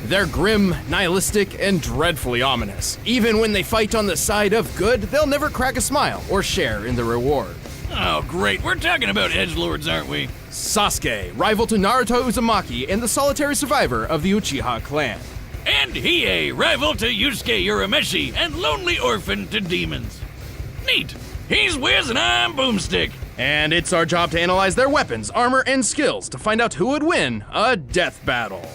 They're grim, nihilistic, and dreadfully ominous. Even when they fight on the side of good, they'll never crack a smile or share in the reward. Oh great, we're talking about edgelords, aren't we? Sasuke, rival to Naruto Uzumaki and the solitary survivor of the Uchiha clan. And Hiei, rival to Yusuke Urameshi and lonely orphan to demons. Neat. He's Wiz and I'm Boomstick. And it's our job to analyze their weapons, armor, and skills to find out who would win a death battle.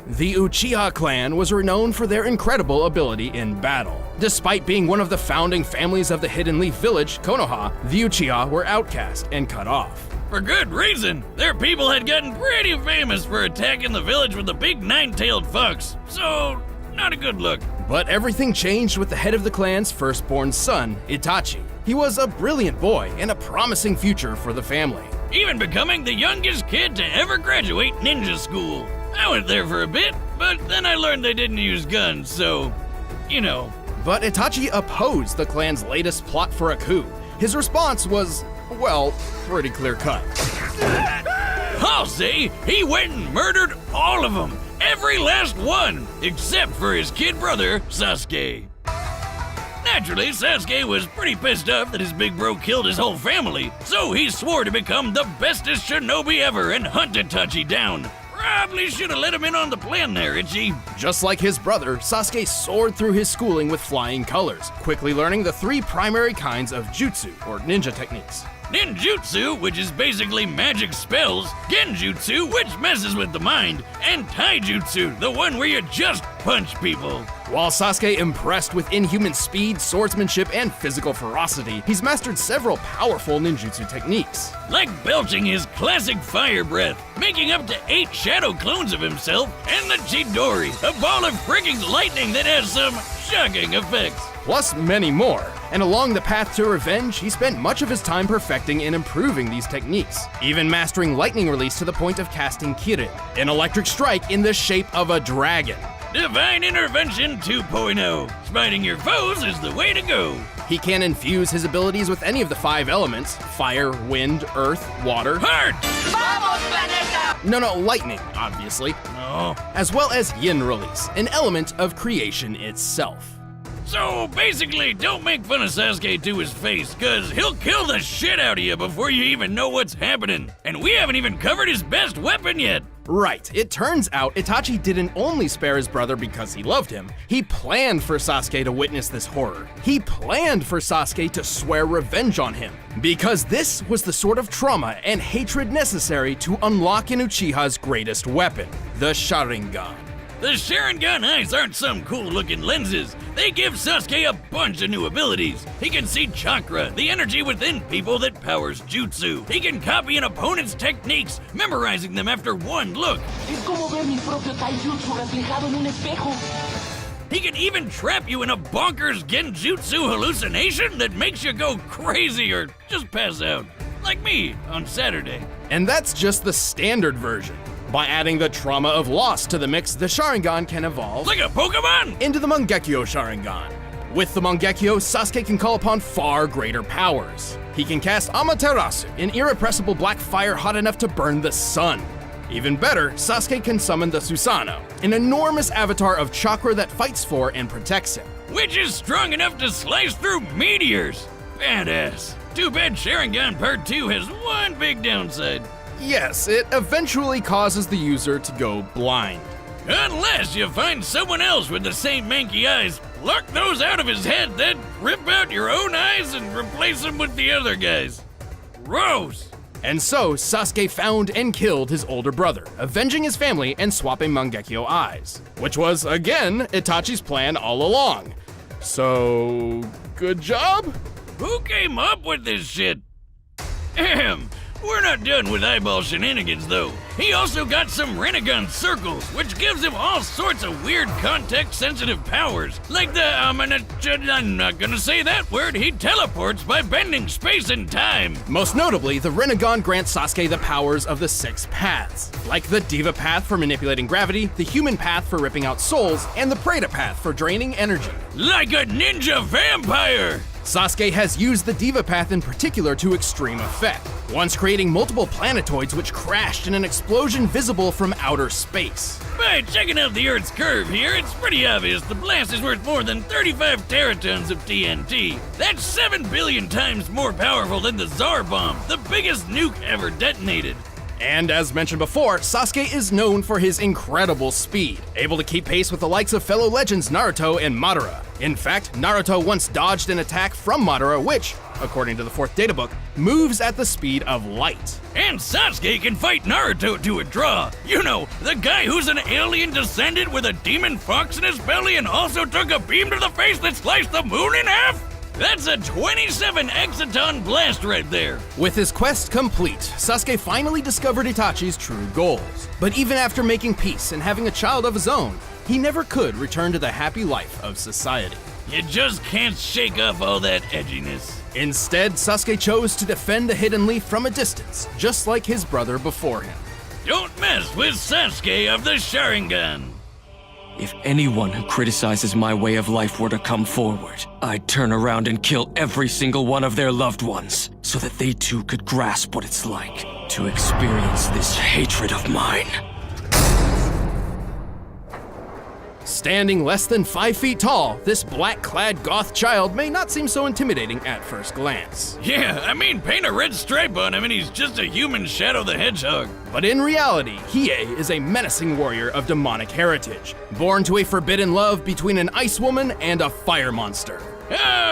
The Uchiha clan was renowned for their incredible ability in battle. Despite being one of the founding families of the Hidden Leaf village, Konoha, the Uchiha were outcast and cut off. For good reason. Their people had gotten pretty famous for attacking the village with a big nine-tailed fox, so not a good look. But everything changed with the head of the clan's firstborn son, Itachi. He was a brilliant boy and a promising future for the family. Even becoming the youngest kid to ever graduate ninja school. I went there for a bit, but then I learned they didn't use guns, so, you know. But Itachi opposed the clan's latest plot for a coup. His response was, well, pretty clear-cut. I'll say he went and murdered all of them. Every last one, except for his kid brother, Sasuke. Naturally, Sasuke was pretty pissed off that his big bro killed his whole family, so he swore to become the bestest shinobi ever and hunt Itachi down. Probably should have let him in on the plan there, Ichi. Just like his brother, Sasuke soared through his schooling with flying colors, quickly learning the three primary kinds of jutsu, or ninja techniques. Ninjutsu, which is basically magic spells, Genjutsu, which messes with the mind, and Taijutsu, the one where you just punch people. While Sasuke impressed with inhuman speed, swordsmanship, and physical ferocity, he's mastered several powerful ninjutsu techniques. Like belching his classic fire breath, making up to 8 shadow clones of himself, and the Chidori, a ball of freaking lightning that has some shocking effects. Plus many more. And along the path to revenge, he spent much of his time perfecting and improving these techniques, even mastering lightning release to the point of casting Kirin, an electric strike in the shape of a dragon. Divine Intervention 2.0. Smiting your foes is the way to go. He can infuse his abilities with any of the 5 elements: fire, wind, earth, water. Hard! No, lightning, obviously. Oh. As well as yin release, an element of creation itself. So basically, don't make fun of Sasuke to his face, cause he'll kill the shit out of you before you even know what's happening. And we haven't even covered his best weapon yet. Right, it turns out Itachi didn't only spare his brother because he loved him. He planned for Sasuke to witness this horror. He planned for Sasuke to swear revenge on him. Because this was the sort of trauma and hatred necessary to unlock an Uchiha's greatest weapon, the Sharingan. The Sharingan eyes aren't some cool-looking lenses. They give Sasuke a bunch of new abilities. He can see chakra, the energy within people that powers jutsu. He can copy an opponent's techniques, memorizing them after one look. Es como ver mi propio taijutsu reflejado en un espejo. He can even trap you in a bonkers genjutsu hallucination that makes you go crazy or just pass out. Like me on Saturday. And that's just the standard version. By adding the trauma of loss to the mix, the Sharingan can evolve like a Pokemon into the Mangekyo Sharingan. With the Mangekyo, Sasuke can call upon far greater powers. He can cast Amaterasu, an irrepressible black fire hot enough to burn the sun. Even better, Sasuke can summon the Susanoo, an enormous avatar of chakra that fights for and protects him. Which is strong enough to slice through meteors. Badass. Too bad Sharingan Part 2 has one big downside. Yes, it eventually causes the user to go blind. Unless you find someone else with the same manky eyes, pluck those out of his head, then rip out your own eyes and replace them with the other guy's. Gross! And so, Sasuke found and killed his older brother, avenging his family and swapping Mangekyo eyes. Which was, again, Itachi's plan all along. So, good job? Who came up with this shit? Ahem. We're not done with eyeball shenanigans, though. He also got some Rinnegan circles, which gives him all sorts of weird context-sensitive powers. Like the, I'm not gonna say that word, he teleports by bending space and time. Most notably, the Rinnegan grants Sasuke the powers of the 6 paths, like the Diva path for manipulating gravity, the Human path for ripping out souls, and the Preta path for draining energy. Like a ninja vampire! Sasuke has used the Diva Path in particular to extreme effect, once creating multiple planetoids which crashed in an explosion visible from outer space. By checking out the Earth's curve here, it's pretty obvious the blast is worth more than 35 teratons of TNT. That's 7 billion times more powerful than the Tsar Bomb, the biggest nuke ever detonated. And as mentioned before, Sasuke is known for his incredible speed, able to keep pace with the likes of fellow legends Naruto and Madara. In fact, Naruto once dodged an attack from Madara which, according to the 4th databook, moves at the speed of light. And Sasuke can fight Naruto to a draw. You know, the guy who's an alien descendant with a demon fox in his belly and also took a beam to the face that sliced the moon in half? That's a 27 exaton blast right there. With his quest complete, Sasuke finally discovered Itachi's true goals. But even after making peace and having a child of his own, he never could return to the happy life of society. You just can't shake off all that edginess. Instead, Sasuke chose to defend the Hidden Leaf from a distance, just like his brother before him. Don't mess with Sasuke of the Sharingan. If anyone who criticizes my way of life were to come forward, I'd turn around and kill every single one of their loved ones, so that they too could grasp what it's like to experience this hatred of mine. Standing less than 5 feet tall, this black-clad goth child may not seem so intimidating at first glance. Yeah, I mean, paint a red stripe on him and he's just a human Shadow the Hedgehog. But in reality, Hiei is a menacing warrior of demonic heritage, born to a forbidden love between an ice woman and a fire monster.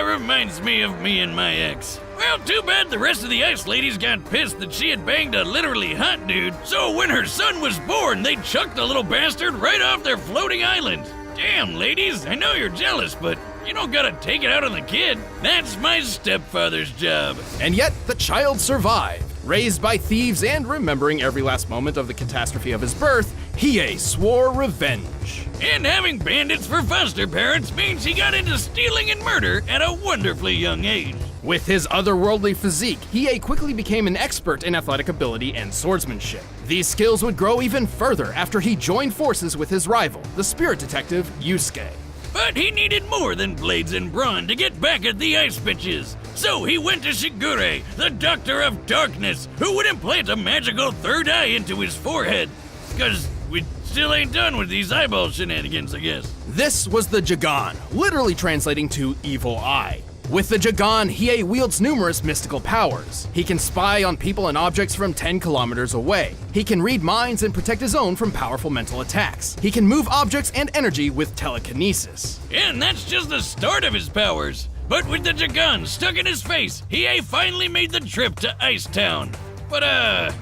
Reminds me of me and my ex. Well, too bad the rest of the ice ladies got pissed that she had banged a literally hot dude, so when her son was born, they chucked the little bastard right off their floating island. Damn, ladies, I know you're jealous, but you don't gotta take it out on the kid. That's my stepfather's job. And yet, the child survived. Raised by thieves and remembering every last moment of the catastrophe of his birth, Hiei swore revenge. And having bandits for foster parents means he got into stealing and murder at a wonderfully young age. With his otherworldly physique, Hiei quickly became an expert in athletic ability and swordsmanship. These skills would grow even further after he joined forces with his rival, the spirit detective Yusuke. But he needed more than blades and brawn to get back at the ice bitches. So he went to Shigure, the Doctor of Darkness, who would implant a magical third eye into his forehead. 'Cause we still ain't done with these eyeball shenanigans, I guess. This was the Jagan, literally translating to evil eye. With the Jagan, Hiei wields numerous mystical powers. He can spy on people and objects from 10 kilometers away. He can read minds and protect his own from powerful mental attacks. He can move objects and energy with telekinesis. And that's just the start of his powers. But with the Jagan stuck in his face, Hiei finally made the trip to Ice Town. But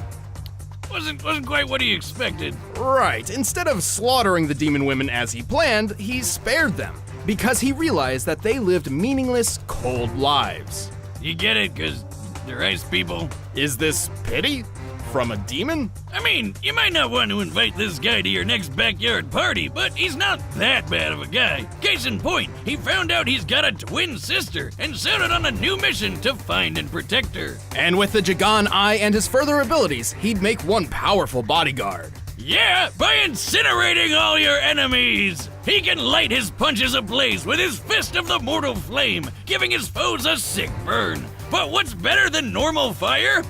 wasn't quite what he expected. Right, instead of slaughtering the demon women as he planned, he spared them, because he realized that they lived meaningless, cold lives. You get it, 'cause they're ice people? Is this pity? From a demon? I mean, you might not want to invite this guy to your next backyard party, but he's not that bad of a guy. Case in point, he found out he's got a twin sister and set out on a new mission to find and protect her. And with the Jagan Eye and his further abilities, he'd make one powerful bodyguard. Yeah, by incinerating all your enemies! He can light his punches ablaze with his fist of the mortal flame, giving his foes a sick burn. But what's better than normal fire?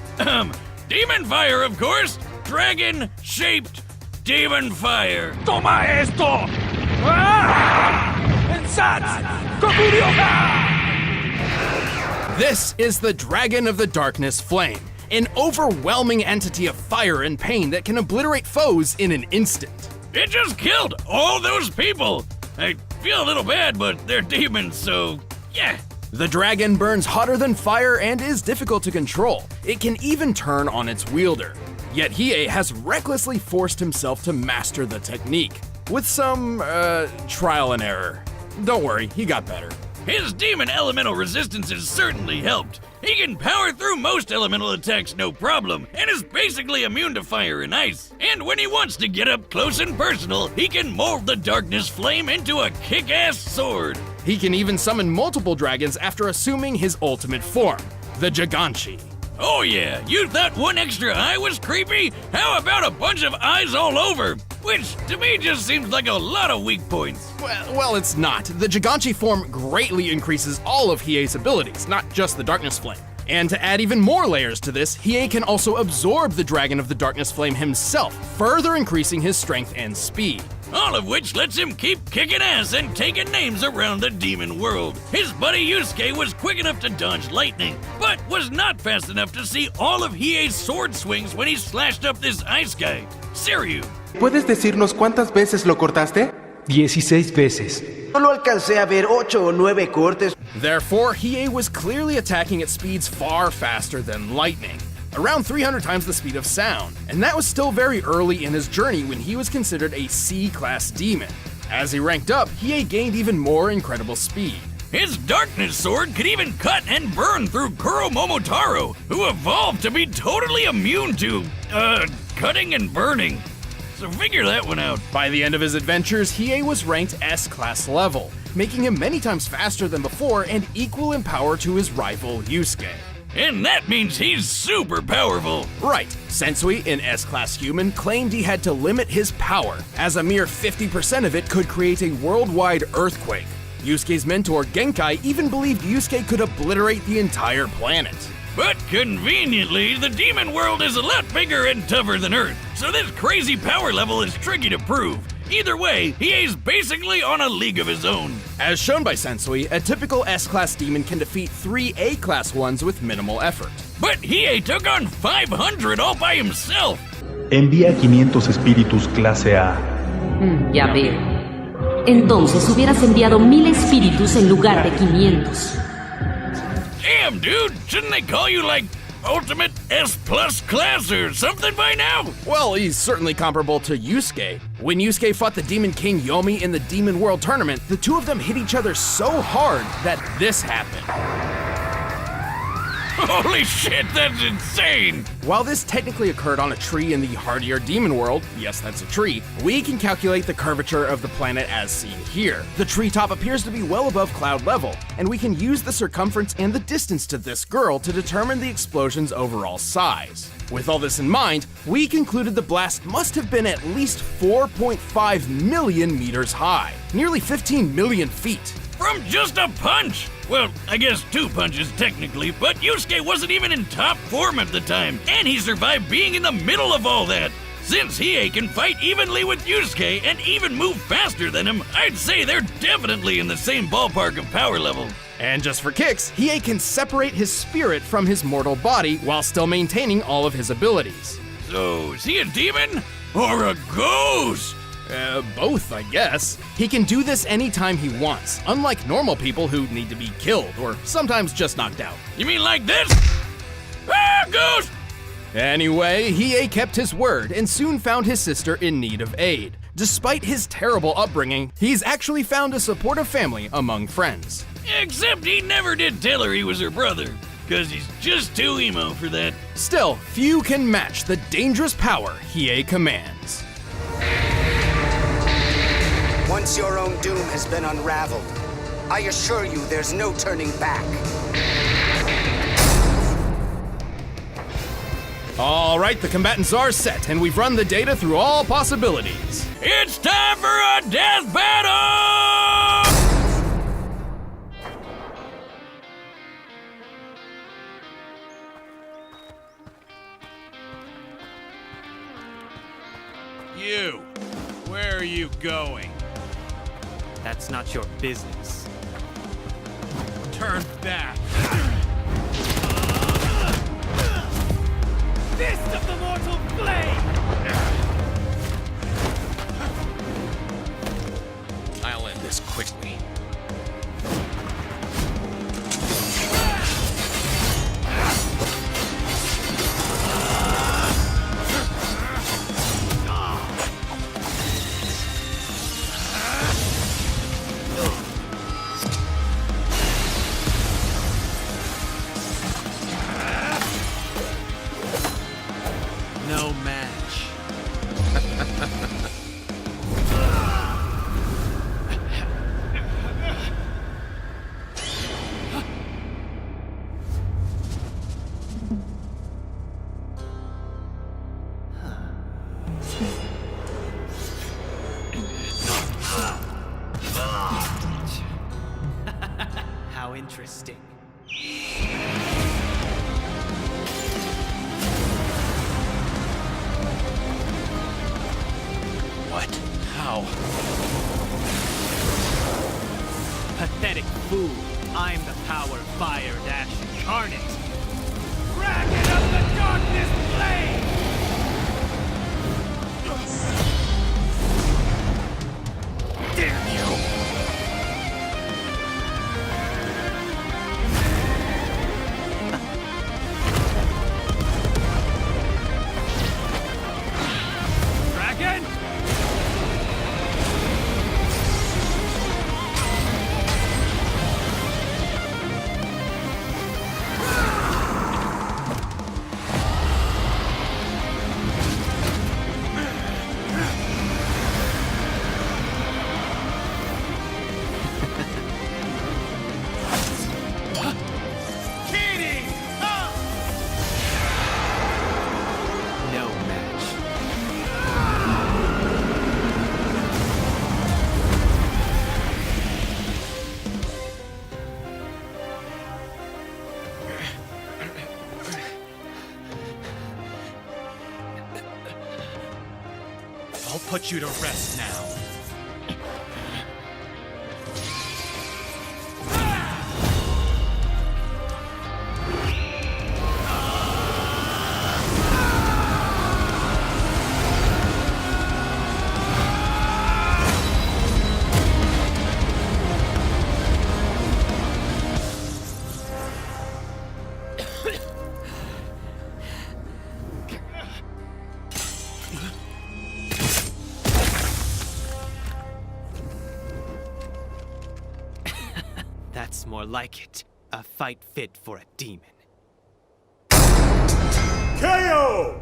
Demon fire, of course! Dragon-shaped demon fire! ¡Toma esto! ¡Ah! ¡Pensad! ¡Kokuryoka! This is the Dragon of the Darkness Flame, an overwhelming entity of fire and pain that can obliterate foes in an instant. It just killed all those people! I feel a little bad, but they're demons, so yeah. The dragon burns hotter than fire and is difficult to control. It can even turn on its wielder. Yet Hiei has recklessly forced himself to master the technique, with some, trial and error. Don't worry, he got better. His demon elemental resistance has certainly helped. He can power through most elemental attacks no problem, and is basically immune to fire and ice. And when he wants to get up close and personal, he can mold the darkness flame into a kick-ass sword. He can even summon multiple dragons after assuming his ultimate form, the Giganshi. Oh yeah, you thought one extra eye was creepy? How about a bunch of eyes all over? Which, to me, just seems like a lot of weak points. Well, it's not. The Giganchi form greatly increases all of Hiei's abilities, not just the Darkness Flame. And to add even more layers to this, Hiei can also absorb the Dragon of the Darkness Flame himself, further increasing his strength and speed. All of which lets him keep kicking ass and taking names around the demon world. His buddy Yusuke was quick enough to dodge lightning, but was not fast enough to see all of Hiei's sword swings when he slashed up this ice guy. Siryu. ¿Puedes decirnos cuántas veces lo cortaste? 16 veces. Solo alcancé a ver 8 o 9 cortes. Therefore, Hiei was clearly attacking at speeds far faster than lightning, around 300 times the speed of sound, and that was still very early in his journey when he was considered a C-class demon. As he ranked up, Hiei gained even more incredible speed. His darkness sword could even cut and burn through Kuro Momotaro, who evolved to be totally immune to, cutting and burning. So figure that one out. By the end of his adventures, Hiei was ranked S-class level, making him many times faster than before and equal in power to his rival Yusuke. And that means he's super powerful. Right, Sensui, an S-class human, claimed he had to limit his power, as a mere 50% of it could create a worldwide earthquake. Yusuke's mentor, Genkai, even believed Yusuke could obliterate the entire planet. But conveniently, the demon world is a lot bigger and tougher than Earth, so this crazy power level is tricky to prove. Either way, Hiei's basically on a league of his own. As shown by Sensui, a typical S-class demon can defeat 3 A-class ones with minimal effort. But Hiei took on 500 all by himself. Envía 500 espíritus clase A. Ya veo. Entonces hubieras enviado 1000 espíritus en lugar de 500. Damn, dude, shouldn't they call you like Ultimate S+ class or something by now? Well, he's certainly comparable to Yusuke. When Yusuke fought the Demon King Yomi in the Demon World Tournament, the two of them hit each other so hard that this happened. Holy shit, that's insane! While this technically occurred on a tree in the hardier Demon World, yes, that's a tree, we can calculate the curvature of the planet as seen here. The treetop appears to be well above cloud level, and we can use the circumference and the distance to this girl to determine the explosion's overall size. With all this in mind, we concluded the blast must have been at least 4.5 million meters high, nearly 15 million feet. From just a punch! Well, I guess 2 punches technically, but Yusuke wasn't even in top form at the time, and he survived being in the middle of all that. Since Hiei can fight evenly with Yusuke and even move faster than him, I'd say they're definitely in the same ballpark of power level. And just for kicks, Hiei can separate his spirit from his mortal body while still maintaining all of his abilities. So, is he a demon? Or a ghost? Both, I guess. He can do this anytime he wants, unlike normal people who need to be killed or sometimes just knocked out. You mean like this? Ah, ghost! Anyway, Hiei kept his word and soon found his sister in need of aid. Despite his terrible upbringing, he's actually found a supportive family among friends. Except he never did tell her he was her brother, cause he's just too emo for that. Still, few can match the dangerous power Hiei commands. Once your own doom has been unraveled, I assure you there's no turning back. All right, the combatants are set, and we've run the data through all possibilities. It's time for a death battle! You, where are you going? That's not your business. Turn back. Fist of the mortal flame! I'll end this quickly. No match. How interesting. What? How? Pathetic fool. I'm the power fire dash incarnate. Dragon of the darkness blade! Damn you! Dragon! No match. I'll put you to rest now. That's more like it. A fight fit for a demon. KO!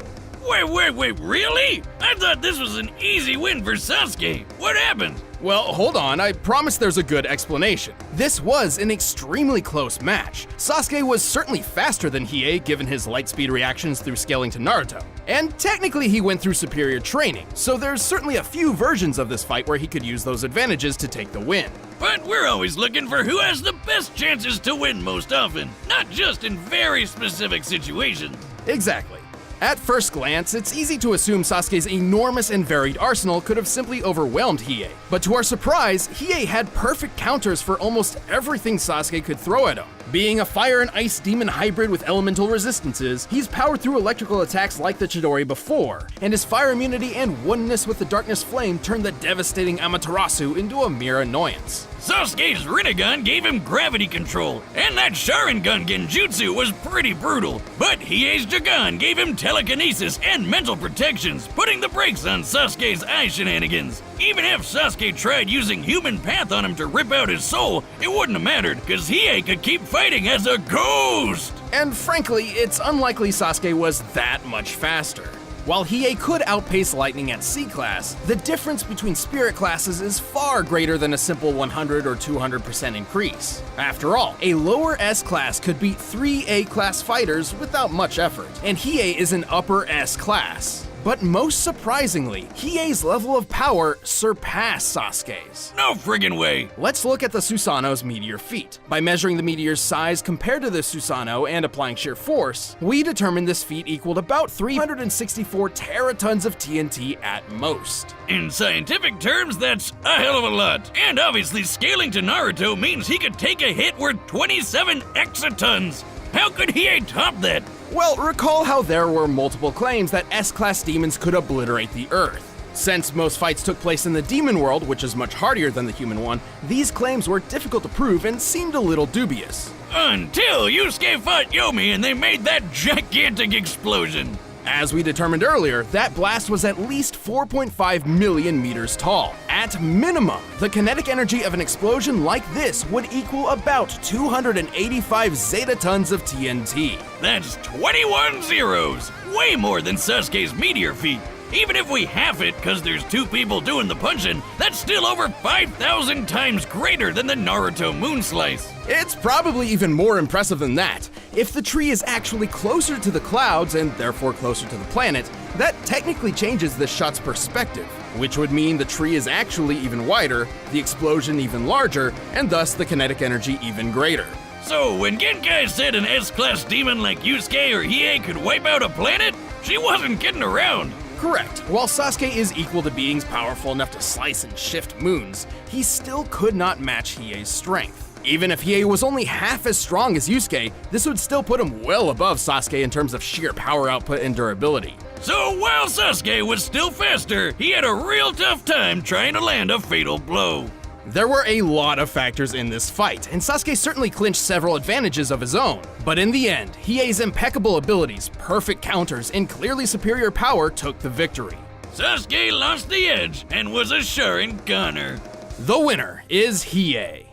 Wait, really? I thought this was an easy win for Sasuke. What happened? Well, hold on, I promise there's a good explanation. This was an extremely close match. Sasuke was certainly faster than Hiei given his light speed reactions through scaling to Naruto. And technically he went through superior training, so there's certainly a few versions of this fight where he could use those advantages to take the win. But we're always looking for who has the best chances to win most often, not just in very specific situations. Exactly. At first glance, it's easy to assume Sasuke's enormous and varied arsenal could have simply overwhelmed Hiei. But to our surprise, Hiei had perfect counters for almost everything Sasuke could throw at him. Being a fire and ice demon hybrid with elemental resistances, he's powered through electrical attacks like the Chidori before, and his fire immunity and oneness with the darkness flame turned the devastating Amaterasu into a mere annoyance. Sasuke's Rinnegan gave him gravity control, and that Sharingan genjutsu was pretty brutal. But Hiei's Jagan gave him telekinesis and mental protections, putting the brakes on Sasuke's eye shenanigans. Even if Sasuke tried using human path on him to rip out his soul, it wouldn't have mattered, cause Hiei could keep fighting as a ghost! And frankly, it's unlikely Sasuke was that much faster. While Hiei could outpace Lightning at C-Class, the difference between Spirit classes is far greater than a simple 100 or 200% increase. After all, a lower S-Class could beat 3 A-Class fighters without much effort, and Hiei is an upper S-Class. But most surprisingly, Hiei's level of power surpassed Sasuke's. No friggin' way! Let's look at the Susanoo's meteor feat. By measuring the meteor's size compared to the Susanoo and applying sheer force, we determined this feat equaled about 364 teratons of TNT at most. In scientific terms, that's a hell of a lot. And obviously scaling to Naruto means he could take a hit worth 27 exatons. How could Hiei top that? Well, recall how there were multiple claims that S-Class demons could obliterate the Earth. Since most fights took place in the demon world, which is much hardier than the human one, these claims were difficult to prove and seemed a little dubious. Until Yusuke fought Yomi and they made that gigantic explosion. As we determined earlier, that blast was at least 4.5 million meters tall. At minimum, the kinetic energy of an explosion like this would equal about 285 zetatons of TNT. That's 21 zeros! Way more than Sasuke's meteor feat. Even if we half it, cause there's 2 people doing the punching, that's still over 5,000 times greater than the Naruto moon slice. It's probably even more impressive than that. If the tree is actually closer to the clouds, and therefore closer to the planet, that technically changes this shot's perspective. which would mean the tree is actually even wider, the explosion even larger, and thus the kinetic energy even greater. So when Genkai said an S-class demon like Yusuke or Hiei could wipe out a planet, she wasn't kidding around. Correct. While Sasuke is equal to beings powerful enough to slice and shift moons, he still could not match Hiei's strength. Even if Hiei was only half as strong as Yusuke, this would still put him well above Sasuke in terms of sheer power output and durability. So while Sasuke was still faster, he had a real tough time trying to land a fatal blow. There were a lot of factors in this fight, and Sasuke certainly clinched several advantages of his own. But in the end, Hiei's impeccable abilities, perfect counters, and clearly superior power took the victory. Sasuke lost the edge and was a Sharin goner. The winner is Hiei.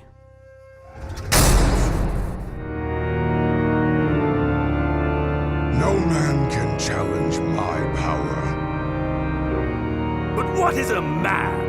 No man can challenge my power. But what is a man?